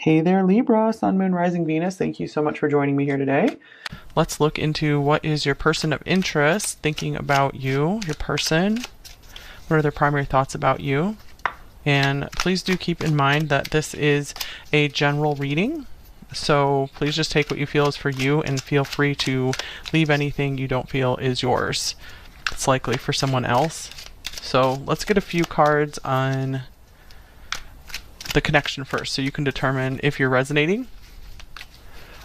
Hey there, Libra, Sun, Moon, Rising, Venus. Thank you so much for joining me here today. Let's look into what is your person of interest thinking about you, your person. What are their primary thoughts about you? And please do keep in mind that this is a general reading. So please just take what you feel is for you and feel free to leave anything you don't feel is yours. It's likely for someone else. So let's get a few cards on the connection first so you can determine if you're resonating.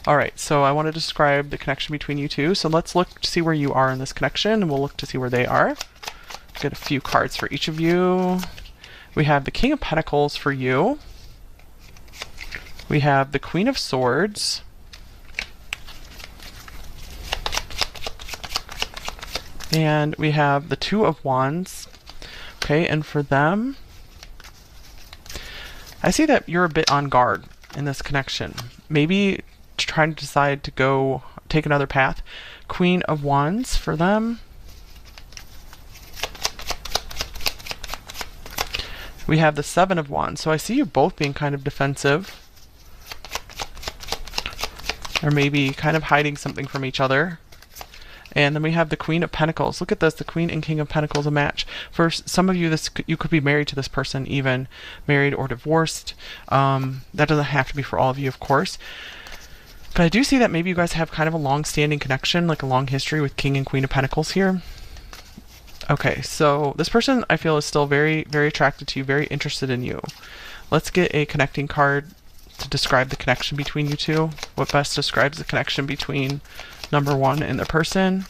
All right, so I want to describe the connection between you two. So let's look to see where you are in this connection, and we'll look to see where they are. Get a few cards for each of you. We have the King of Pentacles for you. We have the Queen of Swords. And we have the Two of Wands. Okay, and for them, I see that you're a bit on guard in this connection. Maybe trying to decide to go take another path. Queen of Wands for them. We have the Seven of Wands. So I see you both being kind of defensive. Or maybe kind of hiding something from each other. And then we have the Queen of Pentacles. Look at this, the Queen and King of Pentacles, a match. For some of you, you could be married to this person, even married or divorced. That doesn't have to be for all of you, of course. But I do see that maybe you guys have kind of a long-standing connection, like a long history with King and Queen of Pentacles here. Okay, so this person I feel is still very, very attracted to you, very interested in you. Let's get a connecting card to describe the connection between you two. What best describes the connection between number one and the person?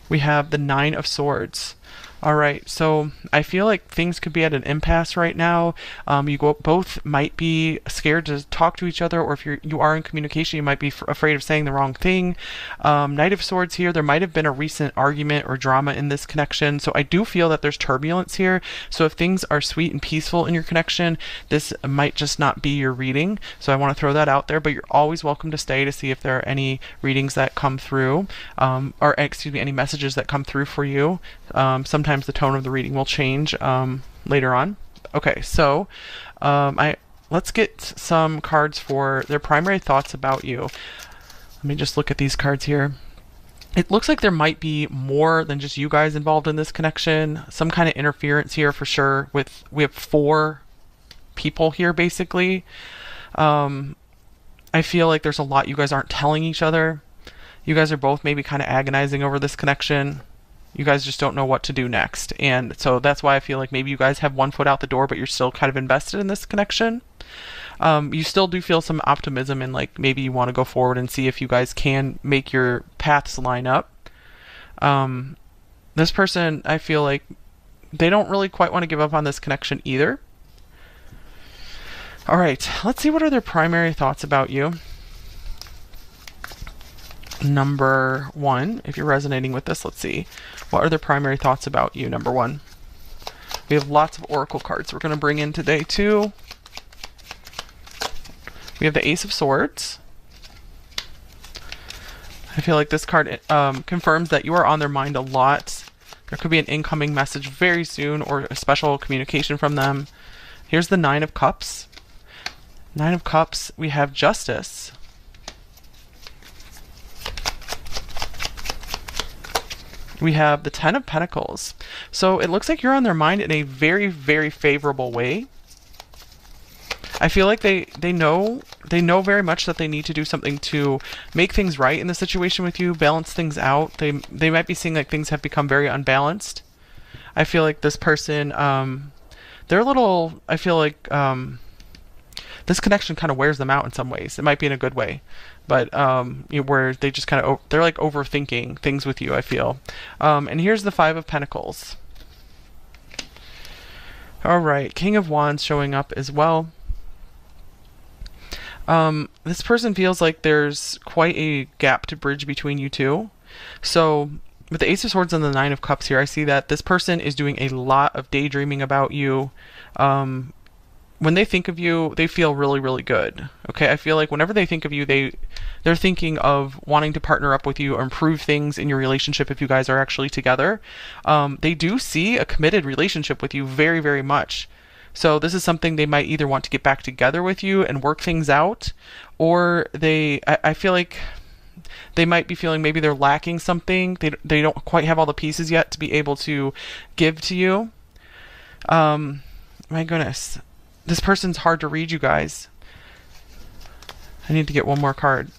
We have the Nine of Swords. All right, so I feel like things could be at an impasse right now. Both might be scared to talk to each other, or if you are in communication, you might be afraid of saying the wrong thing. Knight of Swords here, there might have been a recent argument or drama in this connection, so I do feel that there's turbulence here. So if things are sweet and peaceful in your connection, this might just not be your reading. So I want to throw that out there, but you're always welcome to stay to see if there are any readings that come through, or excuse me, any messages that come through for you. Sometimes the tone of the reading will change later on. Okay, so let's get some cards for their primary thoughts about you. Let me just look at these cards here. It looks like there might be more than just you guys involved in this connection. Some kind of interference here for sure. We have 4 people here basically. I feel like there's a lot you guys aren't telling each other. You guys are both maybe kind of agonizing over this connection. You guys just don't know what to do next. And so that's why I feel like maybe you guys have one foot out the door, but you're still kind of invested in this connection. You still do feel some optimism and like maybe you want to go forward and see if you guys can make your paths line up. This person, I feel like they don't really quite want to give up on this connection either. All right, let's see what are their primary thoughts about you. Number one, if you're resonating with this, let's see. What are their primary thoughts about you, number one? We have lots of oracle cards we're going to bring in today, too. We have the Ace of Swords. I feel like this card confirms that you are on their mind a lot. There could be an incoming message very soon or a special communication from them. Here's the Nine of Cups. Nine of Cups, we have Justice. We have the Ten of Pentacles. So it looks like you're on their mind in a very, very favorable way. I feel like they know very much that they need to do something to make things right in the situation with you, balance things out. They might be seeing like things have become very unbalanced. I feel like this person, they're a little, I feel like this connection kind of wears them out in some ways. It might be in a good way. But where they just kind of, they're like overthinking things with you, I feel. And here's the Five of Pentacles. All right, King of Wands showing up as well. This person feels like there's quite a gap to bridge between you two. So with the Ace of Swords and the Nine of Cups here, I see that this person is doing a lot of daydreaming about you. When they think of you, they feel really, really good. Okay, I feel like whenever they think of you, they're thinking of wanting to partner up with you or improve things in your relationship if you guys are actually together. They do see a committed relationship with you very, very much. So this is something they might either want to get back together with you and work things out, or I feel like they might be feeling maybe they're lacking something. They don't quite have all the pieces yet to be able to give to you. My goodness. This person's hard to read, you guys. I need to get one more card.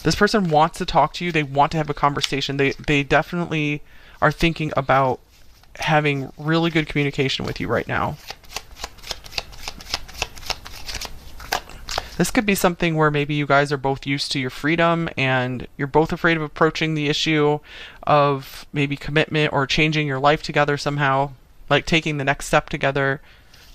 This person wants to talk to you. They want to have a conversation. They definitely are thinking about having really good communication with you right now. This could be something where maybe you guys are both used to your freedom and you're both afraid of approaching the issue of maybe commitment or changing your life together somehow, like taking the next step together,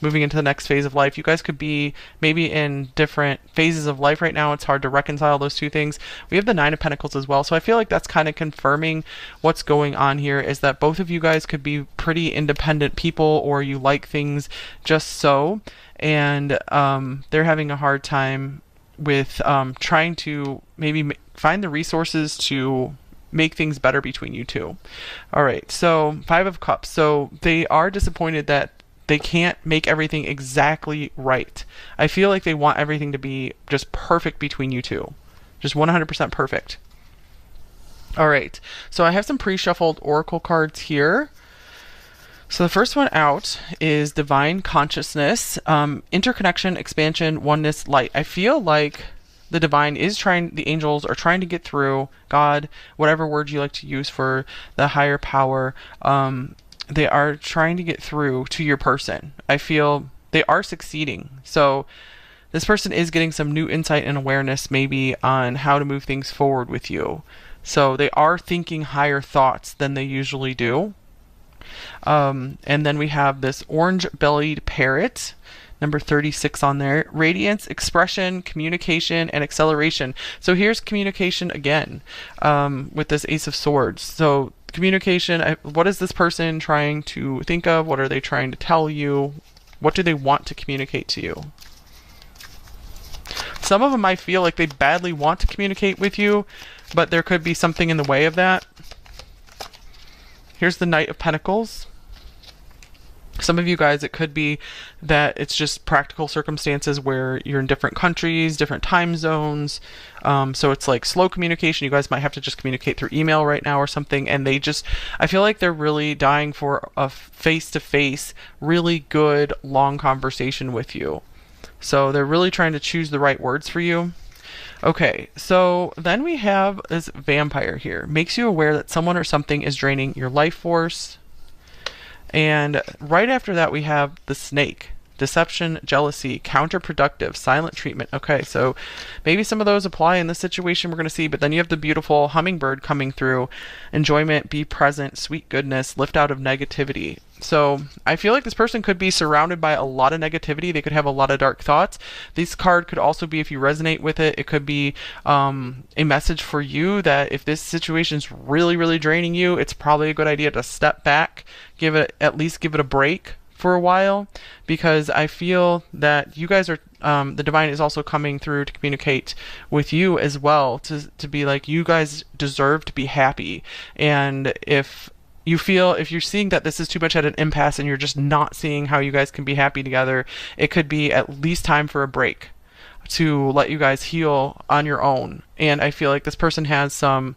moving into the next phase of life. You guys could be maybe in different phases of life right now. It's hard to reconcile those two things. We have the Nine of Pentacles as well. So I feel like that's kind of confirming what's going on here, is that both of you guys could be pretty independent people, or you like things just so. And they're having a hard time with trying to maybe find the resources to make things better between you two. All right, so Five of Cups. So they are disappointed that they can't make everything exactly right. I feel like they want everything to be just perfect between you two. Just 100% perfect. All right, so I have some pre-shuffled oracle cards here. So the first one out is Divine Consciousness, Interconnection, Expansion, Oneness, Light. I feel like the divine is the angels are trying to get through, God, whatever word you like to use for the higher power. They are trying to get through to your person. I feel they are succeeding. So this person is getting some new insight and awareness maybe on how to move things forward with you. So they are thinking higher thoughts than they usually do. And then we have this orange-bellied parrot, number 36 on there. Radiance, expression, communication, and acceleration. So here's communication again, with this Ace of Swords. So communication, what is this person trying to think of? What are they trying to tell you? What do they want to communicate to you? Some of them might feel like they badly want to communicate with you, but there could be something in the way of that. Here's the Knight of Pentacles. Some of you guys, it could be that it's just practical circumstances where you're in different countries, different time zones. So it's like slow communication. You guys might have to just communicate through email right now or something. And I feel like they're really dying for a face-to-face, really good, long conversation with you. So they're really trying to choose the right words for you. Okay, so then we have this Vampire here. Makes you aware that someone or something is draining your life force. And right after that, we have the Snake. Deception, jealousy, counterproductive, silent treatment. Okay, so maybe some of those apply in this situation we're going to see, but then you have the beautiful Hummingbird coming through. Enjoyment, be present, sweet goodness, lift out of negativity. So I feel like this person could be surrounded by a lot of negativity. They could have a lot of dark thoughts. This card could also be, if you resonate with it, it could be a message for you that if this situation is really, really draining you, it's probably a good idea to step back, at least give it a break for a while, because I feel that you guys are, the divine is also coming through to communicate with you as well, to be like, you guys deserve to be happy. And if you're seeing that this is too much at an impasse and you're just not seeing how you guys can be happy together, it could be at least time for a break to let you guys heal on your own. And I feel like this person has some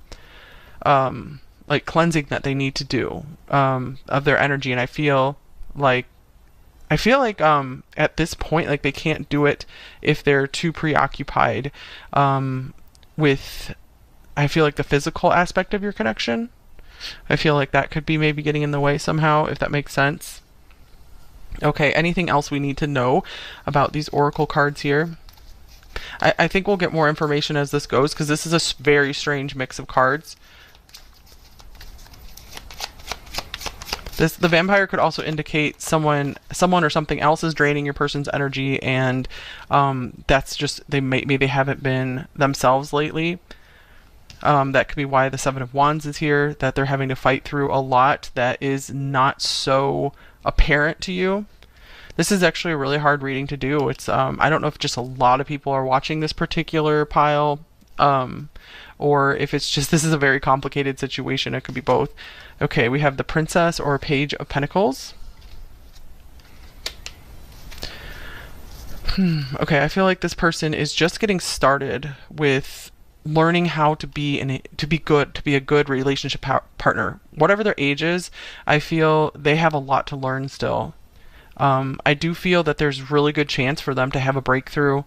like cleansing that they need to do of their energy, and I feel like at this point, like, they can't do it if they're too preoccupied with, I feel like, the physical aspect of your connection. I feel like that could be maybe getting in the way somehow, if that makes sense. Okay, anything else we need to know about these oracle cards here? I think we'll get more information as this goes, because this is a very strange mix of cards. The Vampire could also indicate someone or something else is draining your person's energy, and that's just, maybe they haven't been themselves lately. That could be why the Seven of Wands is here, that they're having to fight through a lot that is not so apparent to you. This is actually a really hard reading to do. It's I don't know if just a lot of people are watching this particular pile, or if it's just, this is a very complicated situation. It could be both. Okay, we have the Princess or Page of Pentacles. Okay, I feel like this person is just getting started with learning how to be to be a good relationship partner. Whatever their age is, I feel they have a lot to learn still. I do feel that there's really good chance for them to have a breakthrough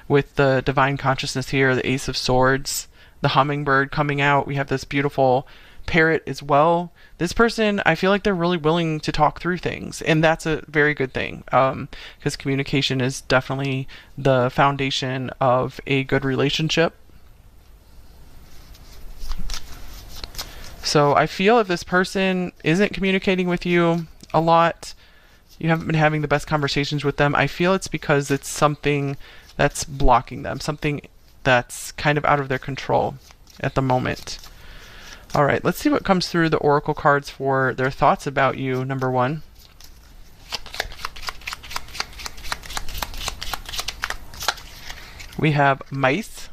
with the divine consciousness here, the Ace of Swords, the hummingbird coming out. We have this beautiful parrot as well. This person, I feel like they're really willing to talk through things, and that's a very good thing, because communication is definitely the foundation of a good relationship. So I feel if this person isn't communicating with you a lot, you haven't been having the best conversations with them, I feel it's because it's something that's blocking them, something that's kind of out of their control at the moment. All right, let's see what comes through the oracle cards for their thoughts about you, number one. We have mice.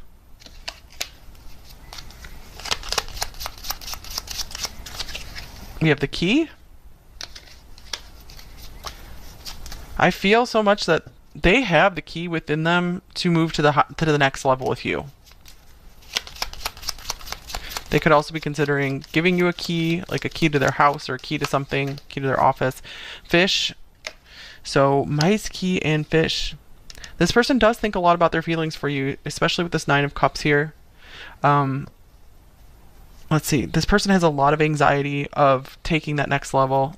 We have the key. I feel so much that they have the key within them to move to the next level with you. They could also be considering giving you a key, like a key to their house or a key to something, key to their office. Fish. So mice, key, and fish. This person does think a lot about their feelings for you, especially with this Nine of Cups here. Let's see. This person has a lot of anxiety of taking that next level.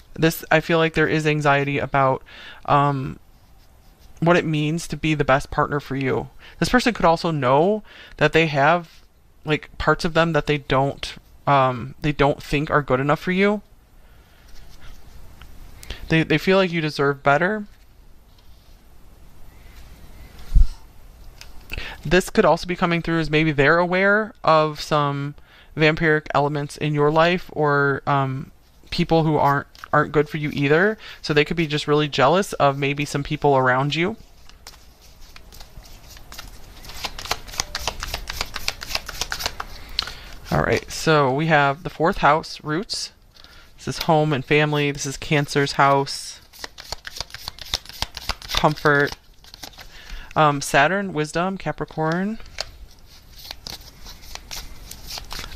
I feel like there is anxiety about what it means to be the best partner for you. This person could also know that they have like parts of them that they don't think are good enough for you. They feel like you deserve better. This could also be coming through as maybe they're aware of some vampiric elements in your life, or people who aren't good for you either. So they could be just really jealous of maybe some people around you. All right, so we have the fourth house, roots. This is home and family. This is Cancer's house. Comfort. Saturn, wisdom, Capricorn.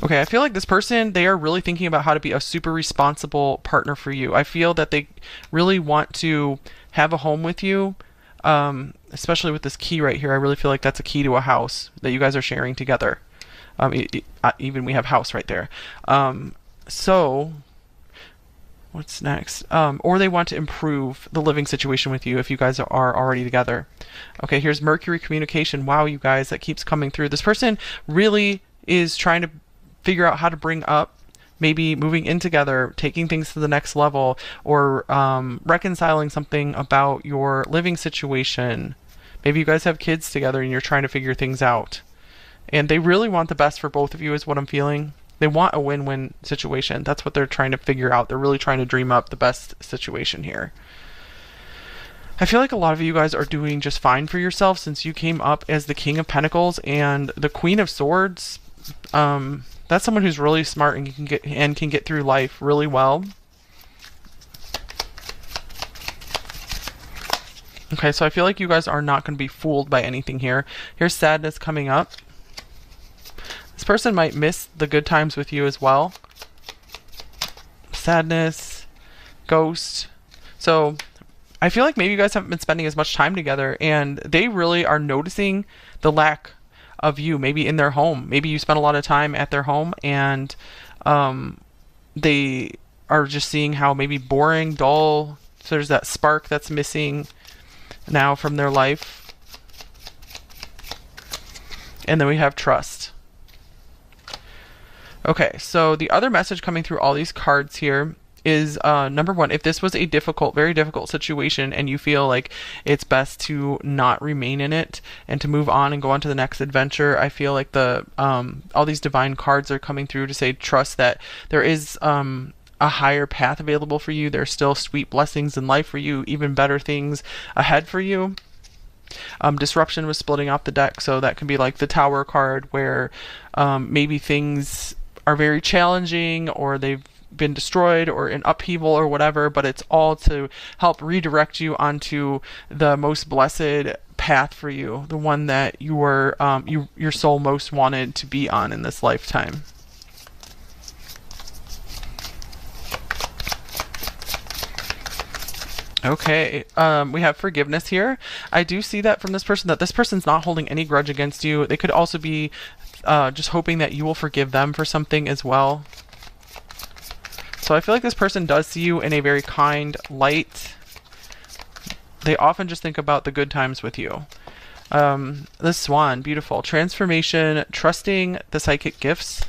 Okay, I feel like this person, they are really thinking about how to be a super responsible partner for you. I feel that they really want to have a home with you, especially with this key right here. I really feel like that's a key to a house that you guys are sharing together. Even we have house right there. So what's next? Or they want to improve the living situation with you if you guys are already together. Okay, here's Mercury communication. Wow, you guys, that keeps coming through. This person really is trying to figure out how to bring up maybe moving in together, taking things to the next level, or reconciling something about your living situation. Maybe you guys have kids together and you're trying to figure things out. And they really want the best for both of you is what I'm feeling. They want a win-win situation. That's what they're trying to figure out. They're really trying to dream up the best situation here. I feel like a lot of you guys are doing just fine for yourself since you came up as the King of Pentacles and the Queen of Swords. That's someone who's really smart and can get through life really well. Okay, so I feel like you guys are not going to be fooled by anything here. Here's sadness coming up. This person might miss the good times with you as well. Sadness, ghost. So I feel like maybe you guys haven't been spending as much time together, and they really are noticing the lack of you maybe in their home. Maybe you spent a lot of time at their home, and they are just seeing how maybe boring, dull. So there's that spark that's missing now from their life. And then we have trust. Okay, so the other message coming through all these cards here is number one, if this was a difficult, very difficult situation and you feel like it's best to not remain in it and to move on and go on to the next adventure, I feel like the all these divine cards are coming through to say trust that there is a higher path available for you. There's still sweet blessings in life for you, even better things ahead for you. Disruption was splitting off the deck, so that can be like the Tower card where maybe things are very challenging or they've been destroyed or in upheaval or whatever, but it's all to help redirect you onto the most blessed path for you, the one that your soul most wanted to be on in this lifetime. Okay, we have forgiveness here. I do see that from this person, that this person's not holding any grudge against you. They could also be just hoping that you will forgive them for something as well. So I feel like this person does see you in a very kind light. They often just think about the good times with you. The swan, beautiful. Transformation, trusting the psychic gifts.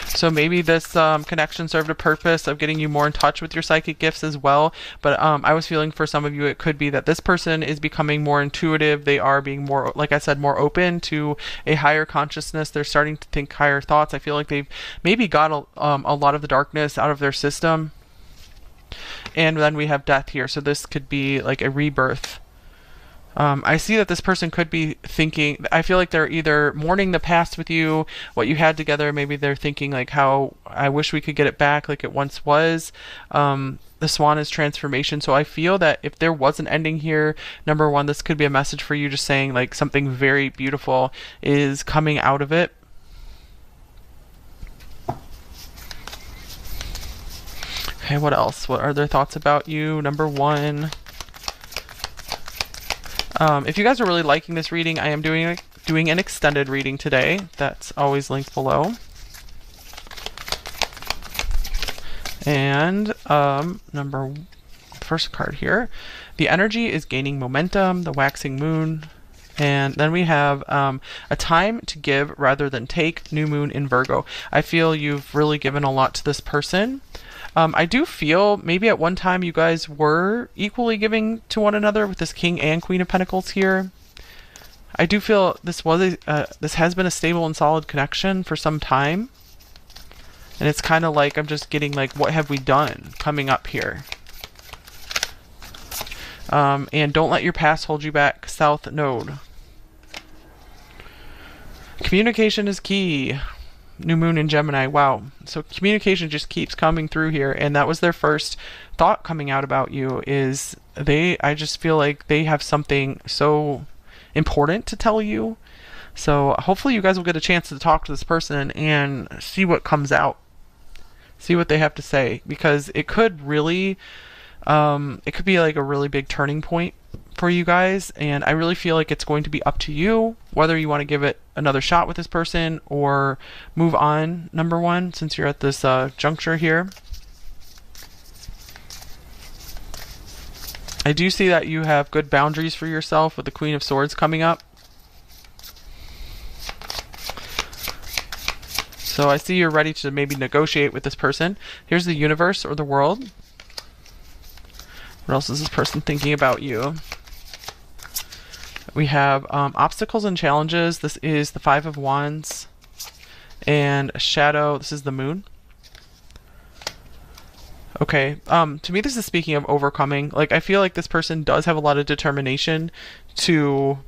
So maybe this connection served a purpose of getting you more in touch with your psychic gifts as well. But I was feeling for some of you, it could be that this person is becoming more intuitive. They are being more, like I said, more open to a higher consciousness. They're starting to think higher thoughts. I feel like they've maybe got a lot of the darkness out of their system. And then we have death here. So this could be like a rebirth. I see that this person could be thinking, I feel like they're either mourning the past with you, what you had together. Maybe they're thinking like how I wish we could get it back like it once was. The swan is transformation. So I feel that if there was an ending here, number one, this could be a message for you just saying like something very beautiful is coming out of it. Okay, what else? What are their thoughts about you? Number one. If you guys are really liking this reading, I am doing an extended reading today. That's always linked below. And first card here, the energy is gaining momentum, the waxing moon. And then we have a time to give rather than take, new moon in Virgo. I feel you've really given a lot to this person. I do feel maybe at one time you guys were equally giving to one another with this King and Queen of Pentacles here. I do feel this has been a stable and solid connection for some time. And it's kind of like I'm just getting like, what have we done coming up here? And don't let your past hold you back, South Node. Communication is key. New moon in Gemini. Wow. So communication just keeps coming through here, and that was their first thought coming out about you is I just feel like they have something so important to tell you. So hopefully you guys will get a chance to talk to this person and see what comes out. See what they have to say, because it could really it could be like a really big turning point for you guys, and I really feel like it's going to be up to you whether you want to give it another shot with this person or move on, number one, since you're at this juncture here. I do see that you have good boundaries for yourself with the Queen of Swords coming up. So I see you're ready to maybe negotiate with this person. Here's the universe or the world. What else is this person thinking about you? We have obstacles and challenges. This is the Five of Wands. And a shadow. This is the moon. Okay. To me, this is speaking of overcoming. Like, I feel like this person does have a lot of determination to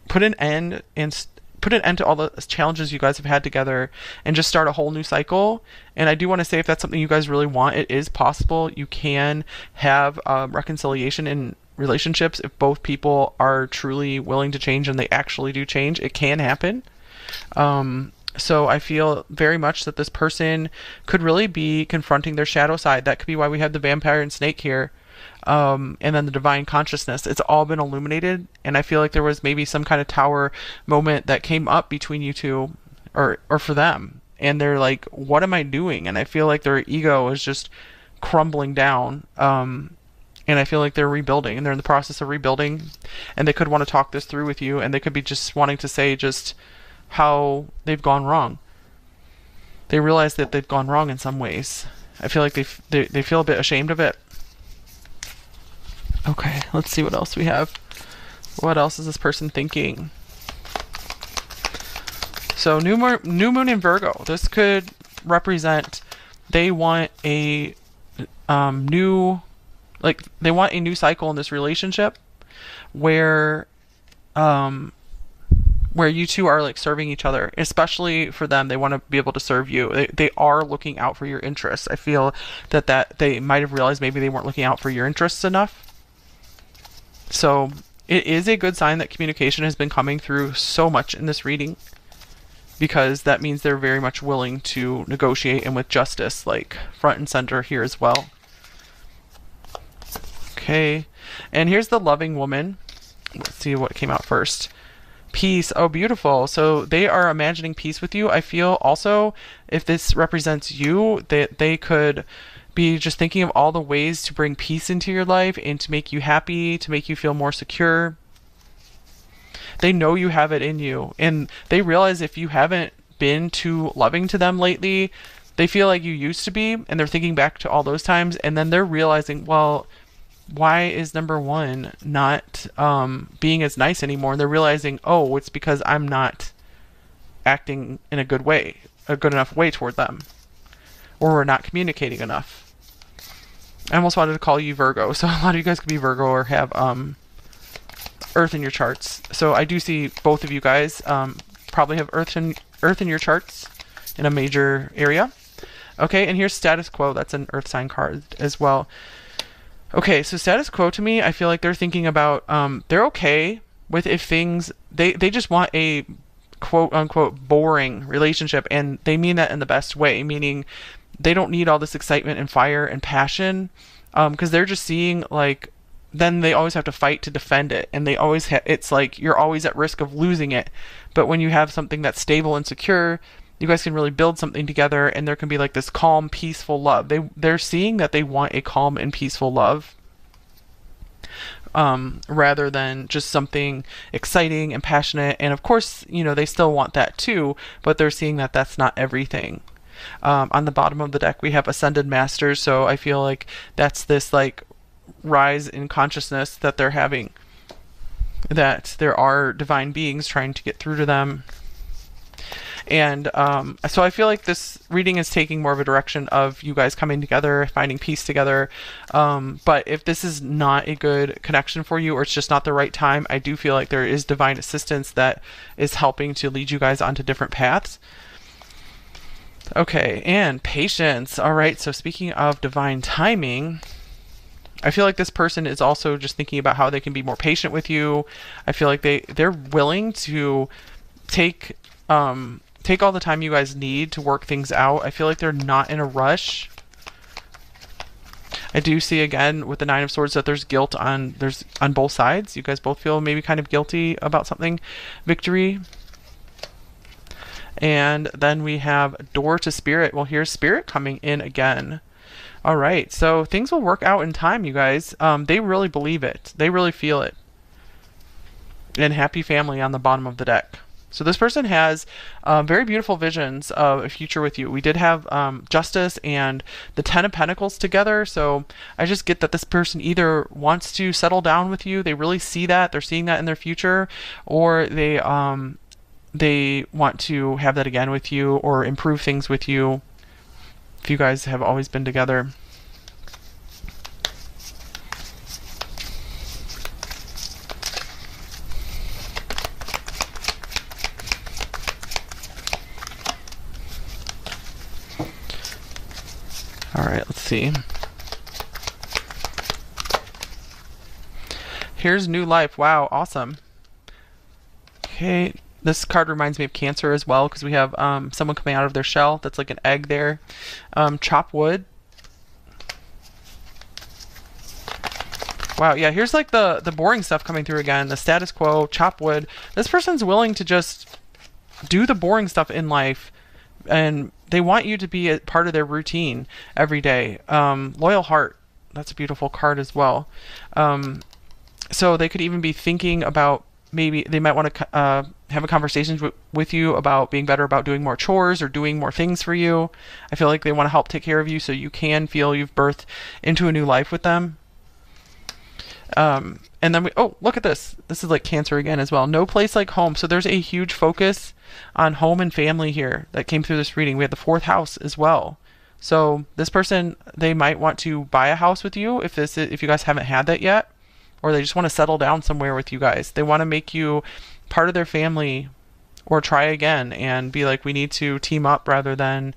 put an end to all the challenges you guys have had together and just start a whole new cycle. And I do want to say, if that's something you guys really want, it is possible. You can have reconciliation in relationships if both people are truly willing to change and they actually do change. It can happen. So I feel very much that this person could really be confronting their shadow side. That could be why we have the vampire and snake here. And then the divine consciousness. It's all been illuminated, and I feel like there was maybe some kind of tower moment that came up between you two, or for them, and they're like, what am I doing? And I feel like their ego is just crumbling down, and I feel like they're rebuilding, and they're in the process of rebuilding, and they could want to talk this through with you, and they could be just wanting to say just how they've gone wrong. They realize that they've gone wrong in some ways. I feel like they feel a bit ashamed of it. Okay, let's see what else we have. What else is this person thinking? So new moon in Virgo. This could represent they want a they want a new cycle in this relationship where you two are like serving each other. Especially for them, they want to be able to serve you. They are looking out for your interests. I feel that they might have realized maybe they weren't looking out for your interests enough. So it is a good sign that communication has been coming through so much in this reading, because that means they're very much willing to negotiate, and with justice like front and center here as well. Okay, and here's the loving woman. Let's see what came out first. Peace. Oh, beautiful. So they are imagining peace with you. I feel also, if this represents you, that they could be just thinking of all the ways to bring peace into your life and to make you happy, to make you feel more secure. They know you have it in you, and they realize if you haven't been too loving to them lately, they feel like you used to be, and they're thinking back to all those times, and then they're realizing, well, why is number one not being as nice anymore? And they're realizing, oh, it's because I'm not acting in a good way, a good enough way toward them, or we're not communicating enough. I almost wanted to call you Virgo, so a lot of you guys could be Virgo or have Earth in your charts. So I do see both of you guys probably have Earth in your charts in a major area. Okay, and here's status quo. That's an Earth sign card as well. Okay, so status quo to me, I feel like they're thinking about, they're okay with if things, they just want a quote unquote boring relationship, and they mean that in the best way, meaning they don't need all this excitement and fire and passion, because they're just seeing like, then they always have to fight to defend it, and they always it's like you're always at risk of losing it. But when you have something that's stable and secure, you guys can really build something together, and there can be like this calm, peaceful love. They're seeing that they want a calm and peaceful love, rather than just something exciting and passionate. And of course, you know, they still want that too, but they're seeing that that's not everything. On the bottom of the deck, we have Ascended Masters, so I feel like that's this like rise in consciousness that they're having, that there are divine beings trying to get through to them. And so I feel like this reading is taking more of a direction of you guys coming together, finding peace together. But if this is not a good connection for you, or it's just not the right time, I do feel like there is divine assistance that is helping to lead you guys onto different paths. Okay, and patience. All right, so speaking of divine timing, I feel like this person is also just thinking about how they can be more patient with you. I feel like they're willing to take all the time you guys need to work things out. I feel like they're not in a rush. I do see again with the Nine of Swords that there's guilt on both sides. You guys both feel maybe kind of guilty about something. Victory. And then we have Door to Spirit. Well, here's Spirit coming in again. All right, so things will work out in time, you guys. They really believe it. They really feel it. And Happy Family on the bottom of the deck. So this person has very beautiful visions of a future with you. We did have Justice and the Ten of Pentacles together. So I just get that this person either wants to settle down with you. They really see that. They're seeing that in their future. Or they want to have that again with you, or improve things with you if you guys have always been together. All right, let's see. Here's New Life. Wow, awesome. Okay, this card reminds me of Cancer as well, because we have someone coming out of their shell. That's like an egg there. Chop wood. Wow, yeah, here's like the boring stuff coming through again. The status quo, chop wood. This person's willing to just do the boring stuff in life, and they want you to be a part of their routine every day. Loyal Heart. That's a beautiful card as well. So they could even be thinking about, maybe they might want to have a conversation with you about being better about doing more chores or doing more things for you. I feel like they want to help take care of you so you can feel you've birthed into a new life with them. And then oh, look at this. This is like Cancer again as well. No place like home. So there's a huge focus on home and family here that came through this reading. We have the 4th house as well. So this person, they might want to buy a house with you if you guys haven't had that yet, or they just want to settle down somewhere with you guys. They want to make you part of their family, or try again and be like, we need to team up rather than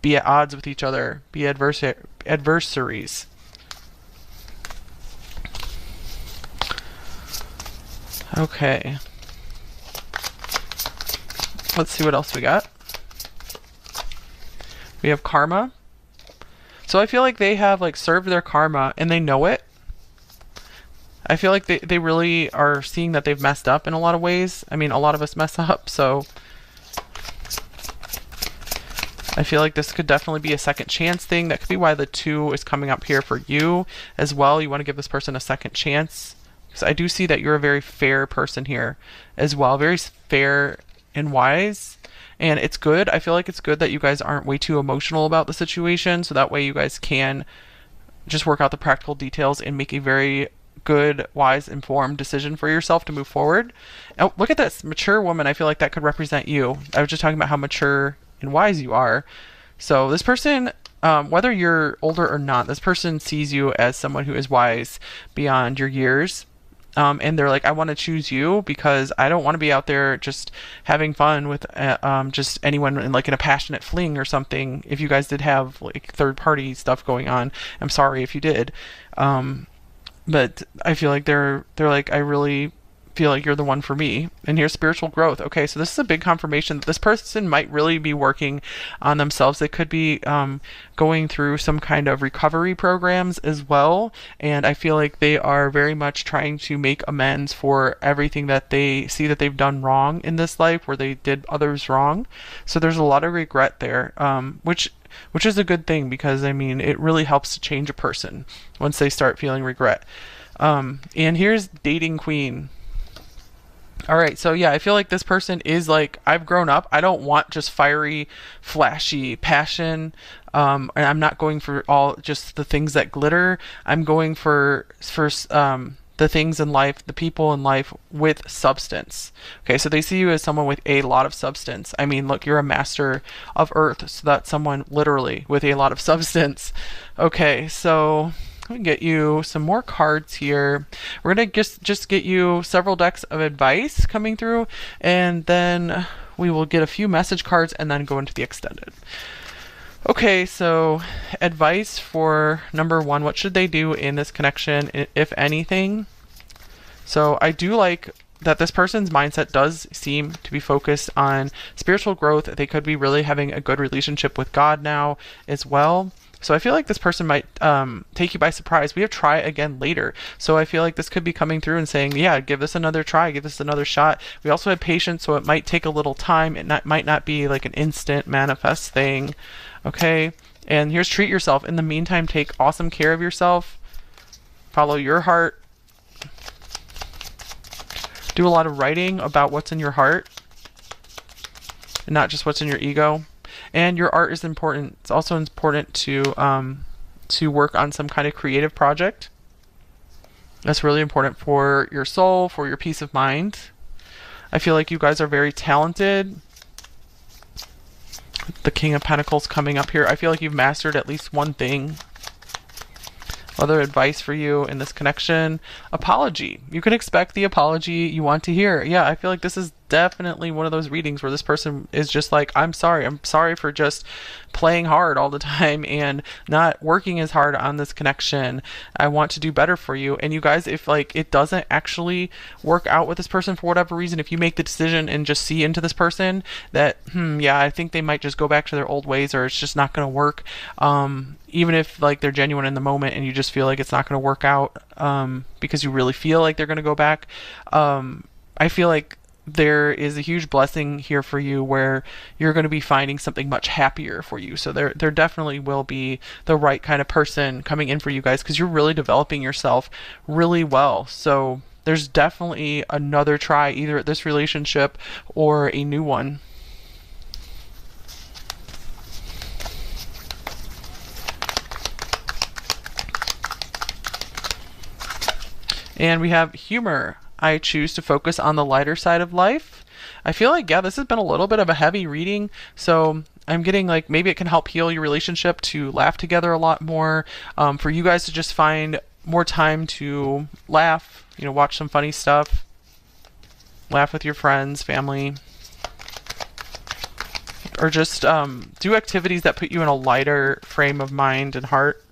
be at odds with each other, be adversaries. Okay. Let's see what else we got. We have karma. So I feel like they have like served their karma and they know it. I feel like they really are seeing that they've messed up in a lot of ways. I mean, a lot of us mess up, so I feel like this could definitely be a second chance thing. That could be why the 2 is coming up here for you as well. You want to give this person a second chance. Because I do see that you're a very fair person here as well. Very fair and wise. And it's good. I feel like it's good that you guys aren't way too emotional about the situation. So that way you guys can just work out the practical details and make a very good, wise, informed decision for yourself to move forward. Oh, look at this mature woman. I feel like that could represent you. I was just talking about how mature and wise you are. So this person, whether you're older or not, this person sees you as someone who is wise beyond your years. And they're like, I want to choose you because I don't want to be out there just having fun with just anyone in like in a passionate fling or something. If you guys did have like third party stuff going on, I'm sorry if you did. But I feel like they're like, I really feel like you're the one for me. And here's spiritual growth. Okay, so this is a big confirmation that this person might really be working on themselves. They could be going through some kind of recovery programs as well. And I feel like they are very much trying to make amends for everything that they see that they've done wrong in this life, where they did others wrong. So there's a lot of regret there, which is a good thing, because I mean, it really helps to change a person once they start feeling regret. And here's dating queen. All right, so yeah, I feel like this person is like, I've grown up. I don't want just fiery, flashy passion. And I'm not going for all just the things that glitter. I'm going for the things in life, the people in life with substance. Okay, so they see you as someone with a lot of substance. I mean, look, you're a master of earth, so that's someone literally with a lot of substance. Okay, so let me get you some more cards here. We're gonna just get you several decks of advice coming through, and then we will get a few message cards and then go into the extended. Okay, so advice for number 1, what should they do in this connection, if anything? So I do like that this person's mindset does seem to be focused on spiritual growth. They could be really having a good relationship with God now as well. So I feel like this person might take you by surprise. We have try again later. So I feel like this could be coming through and saying, yeah, give this another try, give this another shot. We also have patience, so it might take a little time. It might not be like an instant manifest thing. Okay, and here's treat yourself. In the meantime, take awesome care of yourself. Follow your heart. Do a lot of writing about what's in your heart and not just what's in your ego. And your art is important. It's also important to work on some kind of creative project. That's really important for your soul, for your peace of mind. I feel like you guys are very talented. The King of Pentacles coming up here. I feel like you've mastered at least one thing. Other advice for you in this connection: apology. You can expect the apology you want to hear. Yeah, I feel like this is definitely one of those readings where this person is just like, I'm sorry for just playing hard all the time and not working as hard on this connection. I want to do better for you. And you guys, if like it doesn't actually work out with this person for whatever reason, if you make the decision and just see into this person that yeah, I think they might just go back to their old ways, or it's just not going to work, even if like they're genuine in the moment and you just feel like it's not going to work out, because you really feel like they're going to go back, I feel like there is a huge blessing here for you where you're going to be finding something much happier for you. So there definitely will be the right kind of person coming in for you guys, because you're really developing yourself really well. So there's definitely another try, either at this relationship or a new one. And we have humor. I choose to focus on the lighter side of life. I feel like, yeah, this has been a little bit of a heavy reading. So I'm getting like, maybe it can help heal your relationship to laugh together a lot more. For you guys to just find more time to laugh, you know, watch some funny stuff, laugh with your friends, family, or just do activities that put you in a lighter frame of mind and heart.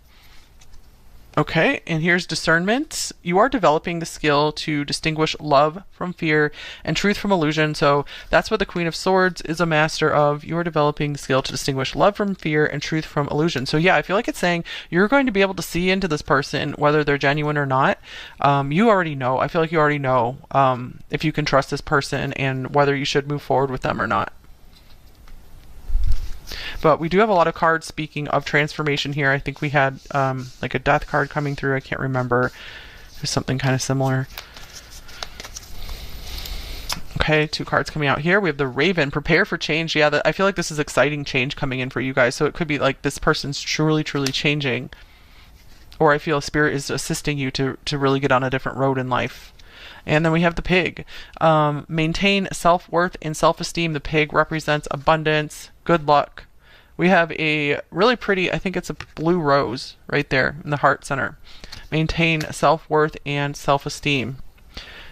Okay, and here's discernment. You are developing the skill to distinguish love from fear and truth from illusion. So that's what the Queen of Swords is a master of. You are developing the skill to distinguish love from fear and truth from illusion. So yeah, I feel like it's saying you're going to be able to see into this person whether they're genuine or not. You already know. I feel like you already know if you can trust this person and whether you should move forward with them or not. But we do have a lot of cards speaking of transformation here. I think we had like a death card coming through. I can't remember. There's something kind of similar. Okay, 2 cards coming out here. We have the Raven. Prepare for change. Yeah, I feel like this is exciting change coming in for you guys. So it could be like this person's truly, truly changing. Or I feel Spirit is assisting you to really get on a different road in life. And then we have the Pig. Maintain self-worth and self-esteem. The Pig represents abundance, good luck. We have a really pretty, I think it's a blue rose right there in the heart center. Maintain self-worth and self-esteem.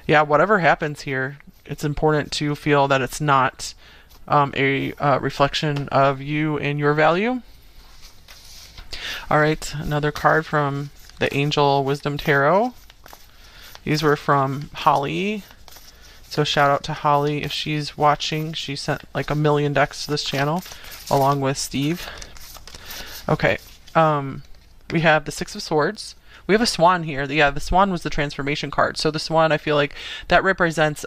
Yeah, whatever happens here, it's important to feel that it's not a reflection of you and your value. All right, another card from the Angel Wisdom Tarot. These were from Holly. So shout out to Holly if she's watching. She sent like 1 million decks to this channel along with Steve. Okay. We have the 6 of Swords. We have a swan here. Yeah, the swan was the transformation card. So the swan, I feel like that represents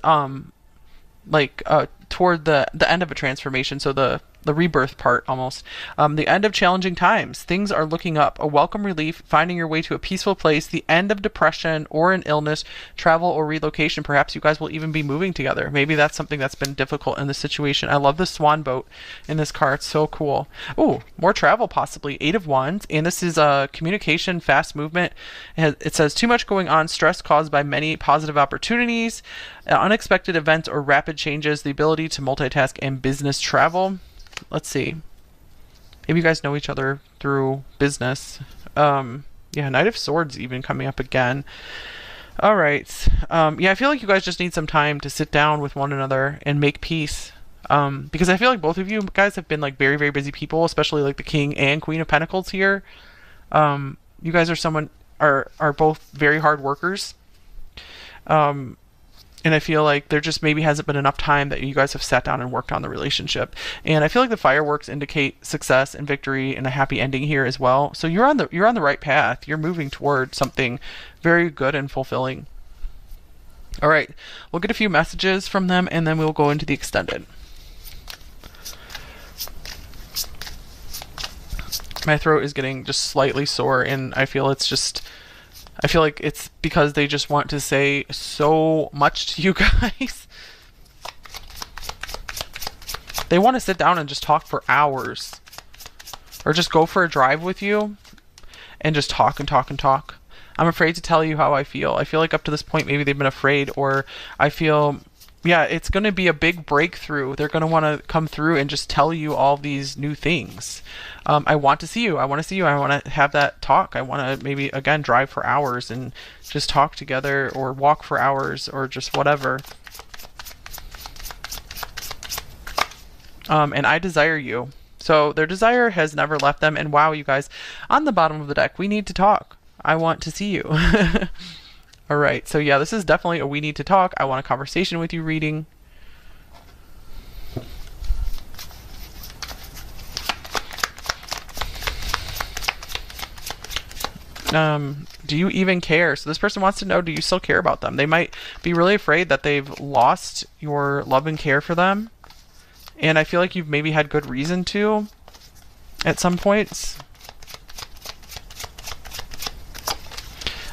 toward the end of a transformation. So the rebirth part almost. The end of challenging times. Things are looking up. A welcome relief, finding your way to a peaceful place, the end of depression or an illness, travel or relocation. Perhaps you guys will even be moving together. Maybe that's something that's been difficult in this situation. I love the swan boat in this card. It's so cool. Oh, more travel possibly. 8 of Wands. And this is communication, fast movement. It says too much going on, stress caused by many positive opportunities, unexpected events or rapid changes, the ability to multitask and business travel. Let's see. Maybe you guys know each other through business. Yeah, Knight of Swords even coming up again. All right. Yeah, I feel like you guys just need some time to sit down with one another and make peace. Because I feel like both of you guys have been like very, very busy people, especially like the King and Queen of Pentacles here. You guys are both very hard workers. And I feel like there just maybe hasn't been enough time that you guys have sat down and worked on the relationship. And I feel like the fireworks indicate success and victory and a happy ending here as well. So you're on the right path. You're moving toward something very good and fulfilling. All right, we'll get a few messages from them and then we'll go into the extended. My throat is getting just slightly sore and I feel like it's because they just want to say so much to you guys. They want to sit down and just talk for hours. Or just go for a drive with you and just talk and talk and talk. I'm afraid to tell you how I feel. I feel like up to this point maybe they've been afraid, or I feel, yeah, it's going to be a big breakthrough. They're going to want to come through and just tell you all these new things. I want to see you. I want to see you. I want to have that talk. I want to maybe, again, drive for hours and just talk together or walk for hours or just whatever. And I desire you. So their desire has never left them. And wow, you guys, on the bottom of the deck, we need to talk. I want to see you. All right. So yeah, this is definitely a we need to talk. I want a conversation with you reading. Do you even care? So this person wants to know, do you still care about them? They might be really afraid that they've lost your love and care for them. And I feel like you've maybe had good reason to at some points.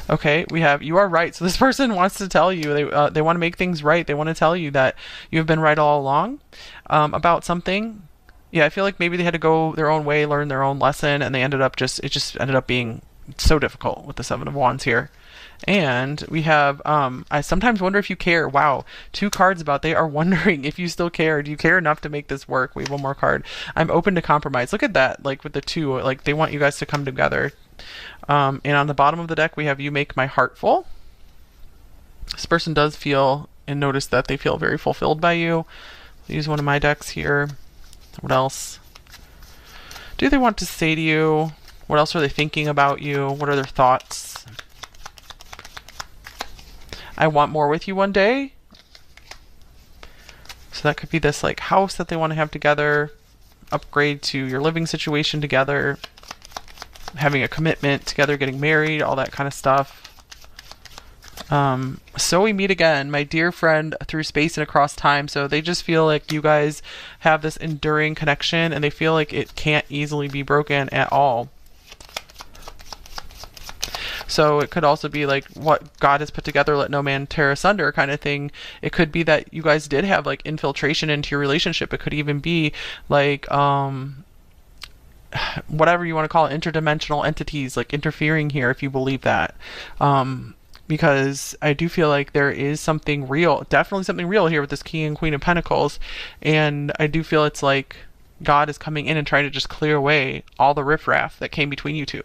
Okay, we have, you are right. So this person wants to tell you, they want to make things right. They want to tell you that you have been right all along about something. Yeah, I feel like maybe they had to go their own way, learn their own lesson, and they ended up it just ended up being so difficult with the 7 of Wands here. And we have, I sometimes wonder if you care. Wow, 2 cards about they are wondering if you still care. Do you care enough to make this work? We have one more card. I'm open to compromise. Look at that, like with the 2, like they want you guys to come together. And on the bottom of the deck, we have you make my heart full. This person does feel and notice that they feel very fulfilled by you. I'll use one of my decks here. What else do they want to say to you? What else are they thinking about you? What are their thoughts? I want more with you one day. So that could be this like house that they want to have together, upgrade to your living situation together, having a commitment together, getting married, all that kind of stuff. So we meet again, my dear friend, through space and across time. So they just feel like you guys have this enduring connection and they feel like it can't easily be broken at all. So it could also be like what God has put together, let no man tear asunder kind of thing. It could be that you guys did have like infiltration into your relationship. It could even be like, whatever you want to call it, interdimensional entities like interfering here, if you believe that. Because I do feel like there is something real, definitely something real here with this King and Queen of Pentacles. And I do feel it's like God is coming in and trying to just clear away all the riffraff that came between you two.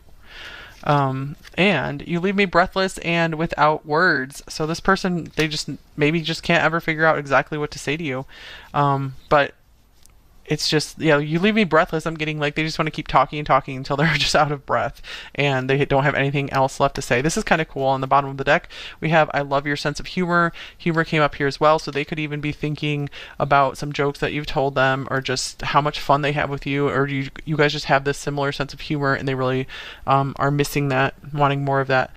And you leave me breathless and without words. So this person, they just maybe just can't ever figure out exactly what to say to you. But it's just, yeah, you leave me breathless. I'm getting like they just want to keep talking and talking until they're just out of breath and they don't have anything else left to say. This is kind of cool. On the bottom of the deck, we have I love your sense of humor. Humor came up here as well, so they could even be thinking about some jokes that you've told them or just how much fun they have with you, or you guys just have this similar sense of humor and they really are missing that, wanting more of that.